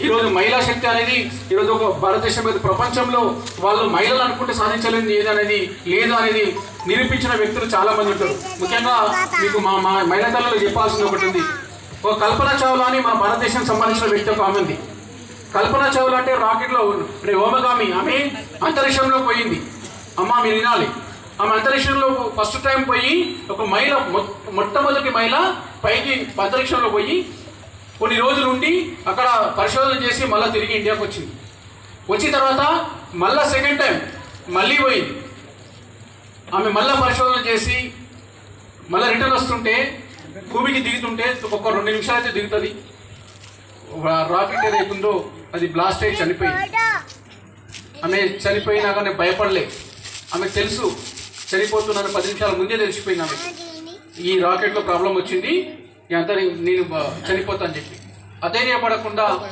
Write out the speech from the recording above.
ఈరోజు మహిళా శక్తి అనేది ఈరోజు ఒక భారతదేశం మీద ప్రపంచంలో వాళ్ళు మహిళలు అనుకుంటే సాధించలేనిది ఏదనేది లేదు అనేది నిరూపించిన వ్యక్తులు చాలా మంది ఉంటారు. ముఖ్యంగా మీకు మా మహిళా తల్లులు చెప్పాల్సింది ఒకటి ఉంది. ఒక కల్పనా చావ్లా అని మన భారతదేశానికి సంబంధించిన వ్యక్తి ఒక ఆమె ఉంది. కల్పనా చావ్లా అంటే రాకెట్లో వ్యోమగామి. ఆమె అంతరిక్షంలో పోయింది. అమ్మ మీరు వినాలి, ఆమె అంతరిక్షంలో ఫస్ట్ టైం పోయి ఒక మహిళ, మొట్టమొదటి మహిళ పైకి అంతరిక్షంలో పోయి కొన్ని రోజులు ఉండి అక్కడ పరిశోధన చేసి మళ్ళీ తిరిగి ఇండియాకి వచ్చింది. వచ్చిన తర్వాత మళ్ళీ సెకండ్ టైం మళ్ళీ పోయింది. ఆమె మళ్ళీ పరిశోధన చేసి మళ్ళీ రిటర్న్ వస్తుంటే భూమికి దిగుతుంటే ఒక 2 నిమిషాలు అయితే దిగుతుంది. రాకెట్ ఏదైతుందో అది బ్లాస్ట్ అయ్యి చనిపోయింది. ఆమె చనిపోయినా కానీ భయపడలే. ఆమెకు తెలుసు చనిపోతున్నాను, 10 నిమిషాల ముందే తెలిసిపోయింది ఆమె ఈ రాకెట్లో ప్రాబ్లం వచ్చింది, అంతా నేను చనిపోతా అని చెప్పి. అధైర్యపడకుండా